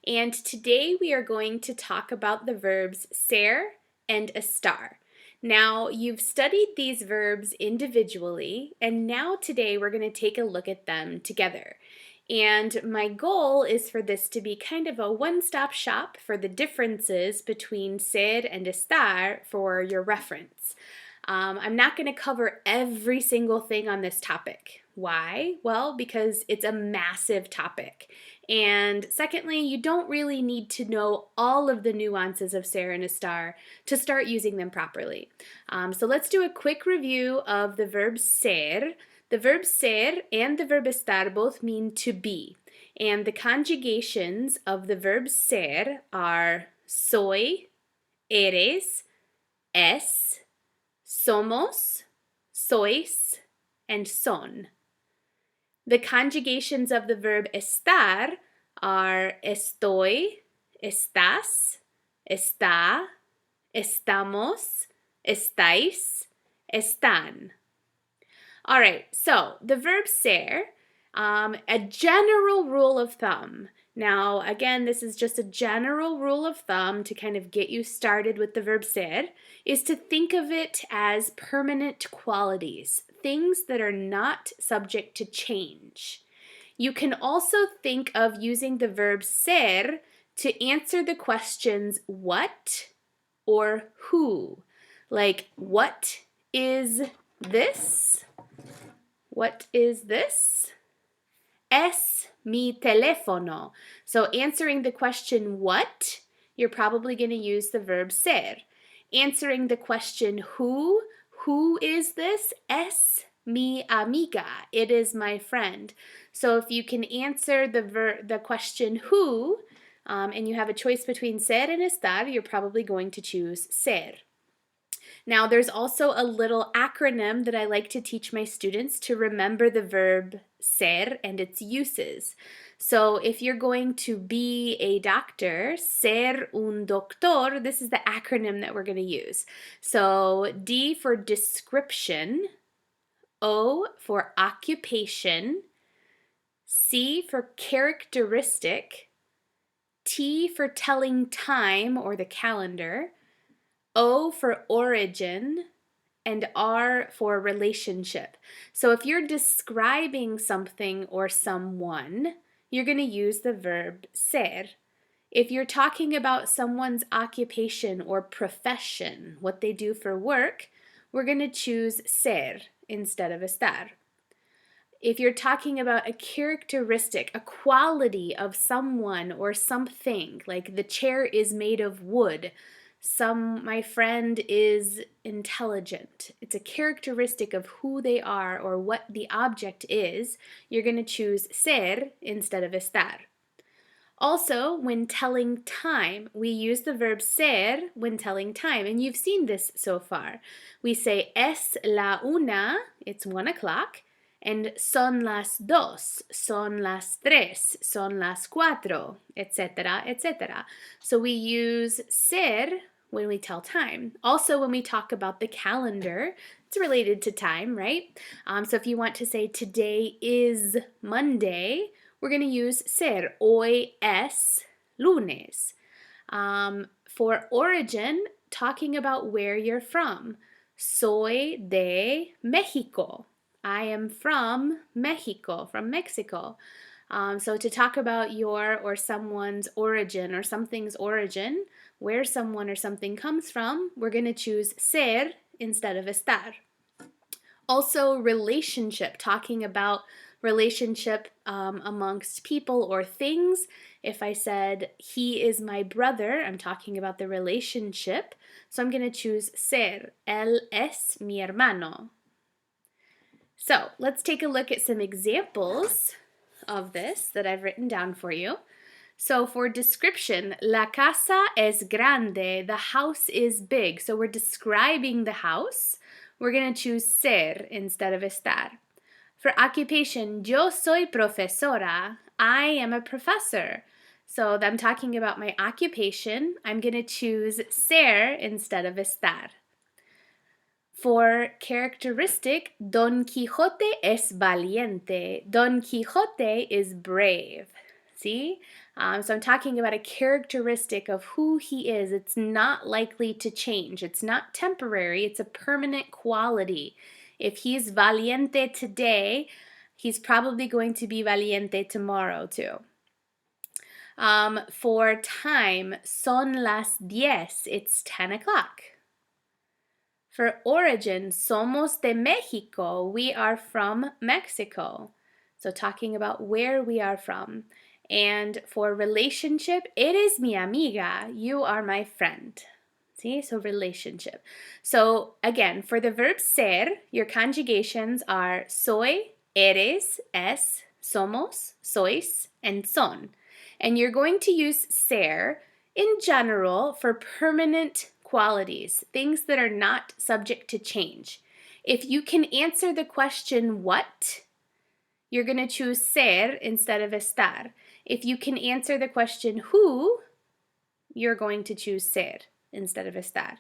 and today we are going to talk about the verbs ser and estar. Now, you've studied these verbs individually, and now today we're going to take a look at them together. And my goal is for this to be kind of a one-stop shop for the differences between ser and estar for your reference. I'm not going to cover every single thing on this topic. Why? Well, because it's a massive topic. And secondly, you don't really need to know all of the nuances of ser and estar to start using them properly. So let's do a quick review of the verb ser. The verb ser and the verb estar both mean to be. And the conjugations of the verb ser are soy, eres, es, somos, sois, and son. The conjugations of the verb estar are estoy, estás, está, estamos, estáis, están. All right, so the verb ser, a general rule of thumb. Now, again, this is just a general rule of thumb to kind of get you started with the verb ser, is to think of it as permanent qualities, things that are not subject to change. You can also think of using the verb ser to answer the questions what or who. Like, what is this? What is this? Es mi teléfono. So answering the question what, you're probably going to use the verb ser. Answering the question who is this? Es mi amiga. It is my friend. So if you can answer the question who, and you have a choice between ser and estar, you're probably going to choose ser. Now, there's also a little acronym that I like to teach my students to remember the verb ser and its uses. So if you're going to be a doctor, ser un doctor, this is the acronym that we're going to use. So D for description, O for occupation, C for characteristic, T for telling time or the calendar, O for origin, and R for relationship. So if you're describing something or someone, you're going to use the verb ser. If you're talking about someone's occupation or profession, what they do for work, we're going to choose ser instead of estar. If you're talking about a characteristic, a quality of someone or something, like the chair is made of wood, my friend is intelligent. It's a characteristic of who they are or what the object is. You're going to choose ser instead of estar. Also, when telling time, we use the verb ser when telling time, and you've seen this so far. We say es la una, it's 1 o'clock, and son las dos, son las tres, son las cuatro, etc., etc. So we use ser when we tell time. Also, when we talk about the calendar, it's related to time, right? So if you want to say today is Monday, we're going to use ser, hoy es lunes. For origin, talking about where you're from. Soy de México. I am from Mexico, from Mexico. So to talk about your or someone's origin or something's origin, where someone or something comes from, we're going to choose ser instead of estar. Also, relationship, talking about relationship amongst people or things. If I said, he is my brother, I'm talking about the relationship. So I'm going to choose ser. Él es mi hermano. So let's take a look at some examples of this that I've written down for you. So for description, la casa es grande, the house is big. So we're describing the house. We're going to choose ser instead of estar. For occupation, yo soy profesora, I am a professor. So I'm talking about my occupation. I'm going to choose ser instead of estar. For characteristic, Don Quixote es valiente. Don Quixote is brave. See? So I'm talking about a characteristic of who he is. It's not likely to change. It's not temporary. It's a permanent quality. If he's valiente today, he's probably going to be valiente tomorrow too. For time, son las 10. It's 10 o'clock. For origin, somos de México. We are from Mexico. So talking about where we are from. And for relationship, eres mi amiga. You are my friend. See, so relationship. So again, for the verb ser, your conjugations are soy, eres, es, somos, sois, and son. And you're going to use ser in general for permanent qualities, things that are not subject to change. If you can answer the question what, you're going to choose ser instead of estar. If you can answer the question who, you're going to choose ser instead of estar.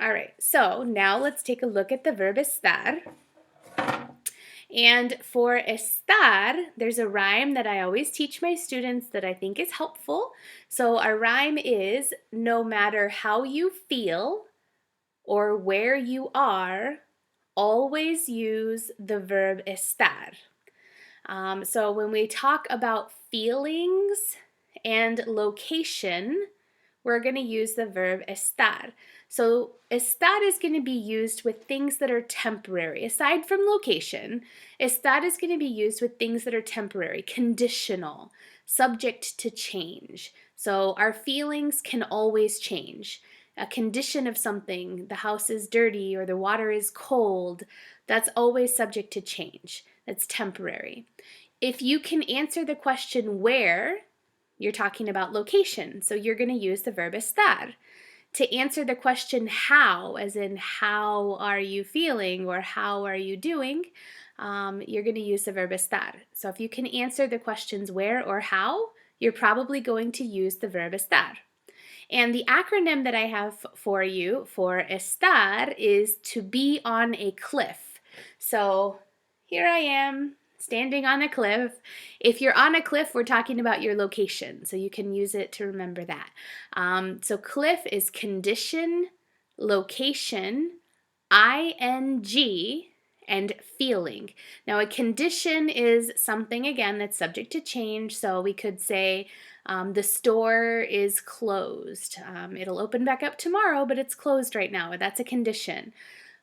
All right, so now let's take a look at the verb estar. And for estar, there's a rhyme that I always teach my students that I think is helpful. So our rhyme is, no matter how you feel or where you are, always use the verb estar. So when we talk about feelings and location, we're going to use the verb estar. So estar is going to be used with things that are temporary. Aside from location, estar is going to be used with things that are temporary, conditional, subject to change. So our feelings can always change. A condition of something, the house is dirty or the water is cold, that's always subject to change. That's temporary. If you can answer the question where, you're talking about location, so you're going to use the verb estar. To answer the question how, as in how are you feeling or how are you doing, you're going to use the verb estar. So if you can answer the questions where or how, you're probably going to use the verb estar. And the acronym that I have for you for estar is to be on a cliff. So here I am, standing on a cliff. If you're on a cliff, we're talking about your location, so you can use it to remember that. So cliff is condition, location, ing, and feeling. Now a condition is something, again, that's subject to change, so we could say the store is closed. It'll open back up tomorrow, but it's closed right now. That's a condition.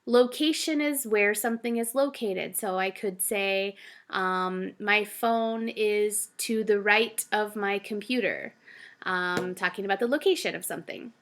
Location is where something is located. So I could say my phone is to the right of my computer. Talking about the location of something.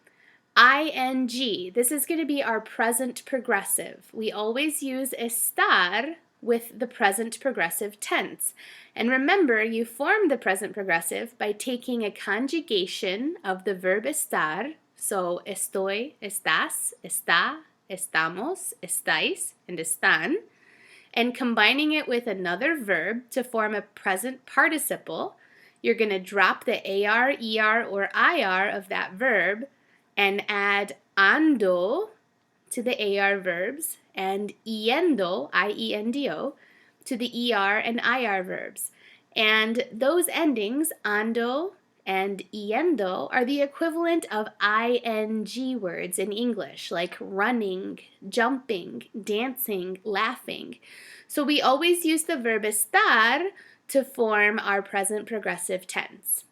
ing, this is going to be our present progressive. We always use estar with the present progressive tense. And remember, you form the present progressive by taking a conjugation of the verb estar, so estoy, estás, está, estamos, estáis, and están, and combining it with another verb to form a present participle. You're going to drop the AR, ER, or IR of that verb and add ando to the AR verbs and yendo, I-E-N-D-O, to the ER and IR verbs. And those endings, ando and yendo, are the equivalent of ing words in English, like running, jumping, dancing, laughing. So we always use the verb estar to form our present progressive tense.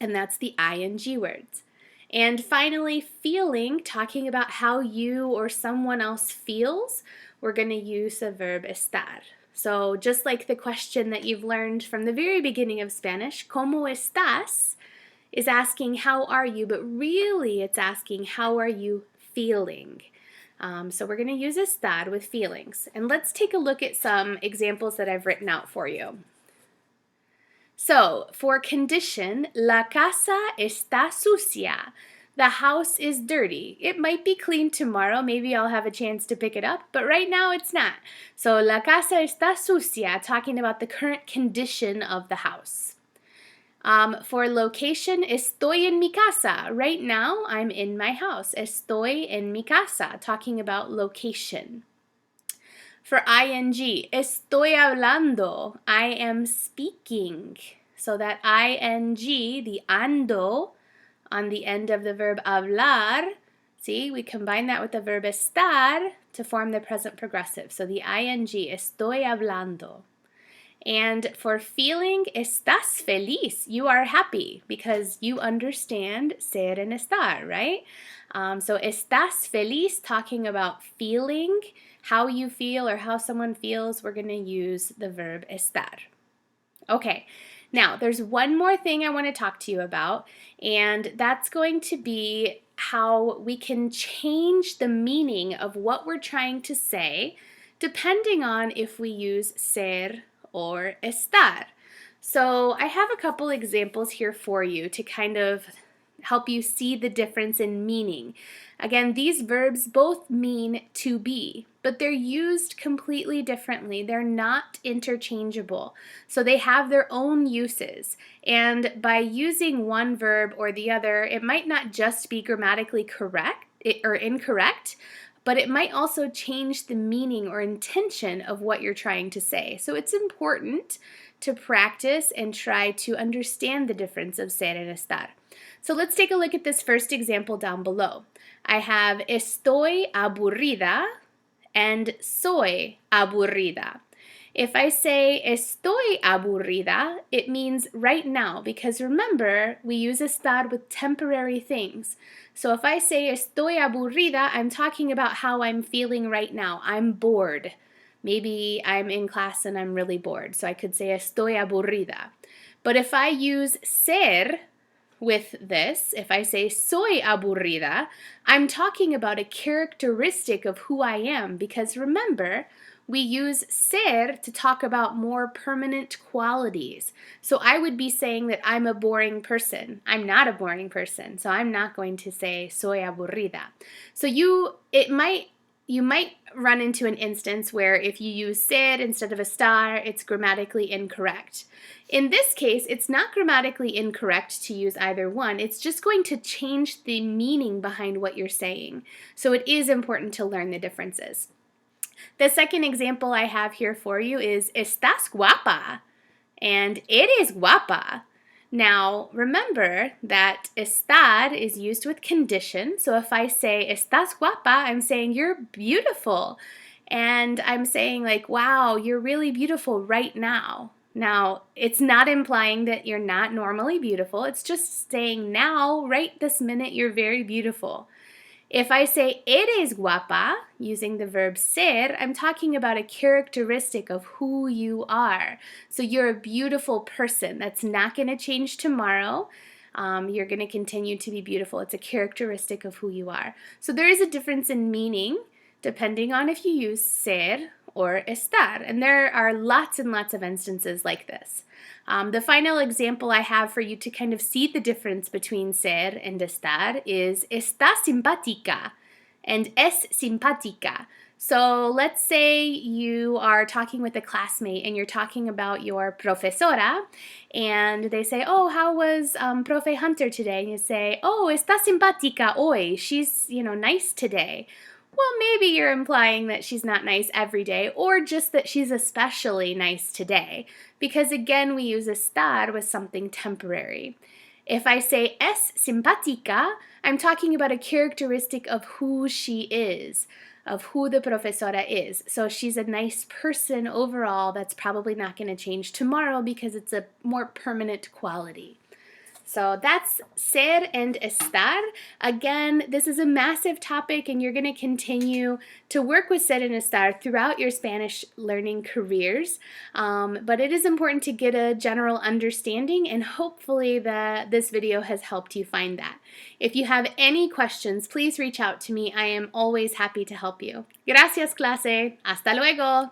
And that's the ing words. And finally, feeling, talking about how you or someone else feels, we're going to use the verb estar. So just like the question that you've learned from the very beginning of Spanish, ¿Cómo estás?, is asking how are you, but really it's asking how are you feeling. So we're going to use estar with feelings. And let's take a look at some examples that I've written out for you. So, for condition, la casa está sucia. The house is dirty. It might be clean tomorrow. Maybe I'll have a chance to pick it up, but right now it's not. So, la casa está sucia, talking about the current condition of the house. For location, estoy en mi casa. Right now, I'm in my house. Estoy en mi casa, talking about location. For ing, estoy hablando. I am speaking. So that ing, the ando, on the end of the verb hablar, see, we combine that with the verb estar to form the present progressive. So the ing, estoy hablando. And for feeling, estás feliz. You are happy because you understand ser and estar, right? So estás feliz, talking about feeling, how you feel or how someone feels, we're going to use the verb estar. Okay, now there's one more thing I want to talk to you about, and that's going to be how we can change the meaning of what we're trying to say depending on if we use ser or estar. So I have a couple examples here for you to kind of help you see the difference in meaning. Again, these verbs both mean to be, but they're used completely differently. They're not interchangeable. So they have their own uses. And by using one verb or the other, it might not just be grammatically correct or incorrect, but it might also change the meaning or intention of what you're trying to say. So it's important to practice and try to understand the difference of ser and estar. So let's take a look at this first example down below. I have estoy aburrida and soy aburrida. If I say estoy aburrida, it means right now, because remember, we use estar with temporary things. So if I say estoy aburrida, I'm talking about how I'm feeling right now. I'm bored. Maybe I'm in class and I'm really bored, so I could say estoy aburrida. But if I use ser with this, if I say soy aburrida, I'm talking about a characteristic of who I am, because remember, we use ser to talk about more permanent qualities. So I would be saying that I'm a boring person. I'm not a boring person, so I'm not going to say soy aburrida. So you might run into an instance where if you use ser instead of estar, it's grammatically incorrect. In this case, it's not grammatically incorrect to use either one. It's just going to change the meaning behind what you're saying. So it is important to learn the differences. The second example I have here for you is estás guapa, and it is guapa. Now, remember that estar is used with condition. So if I say estás guapa, I'm saying you're beautiful. And I'm saying like, wow, you're really beautiful right now. Now, it's not implying that you're not normally beautiful. It's just saying now, right this minute, you're very beautiful. If I say eres guapa, using the verb ser, I'm talking about a characteristic of who you are. So you're a beautiful person. That's not going to change tomorrow. You're going to continue to be beautiful. It's a characteristic of who you are. So there is a difference in meaning depending on if you use ser or estar. And there are lots and lots of instances like this. The final example I have for you to kind of see the difference between ser and estar is está simpática and es simpática. So let's say you are talking with a classmate and you're talking about your profesora, and they say, oh, how was Profe Hunter today? And you say, oh, está simpática hoy. She's, nice today. Well, maybe you're implying that she's not nice every day, or just that she's especially nice today, because again, we use estar with something temporary. If I say es simpática, I'm talking about a characteristic of who she is, of who the profesora is. So she's a nice person overall. That's probably not going to change tomorrow because it's a more permanent quality. So that's ser and estar. Again, this is a massive topic, and you're going to continue to work with ser and estar throughout your Spanish learning careers. But it is important to get a general understanding, and hopefully this video has helped you find that. If you have any questions, please reach out to me. I am always happy to help you. Gracias, clase. Hasta luego.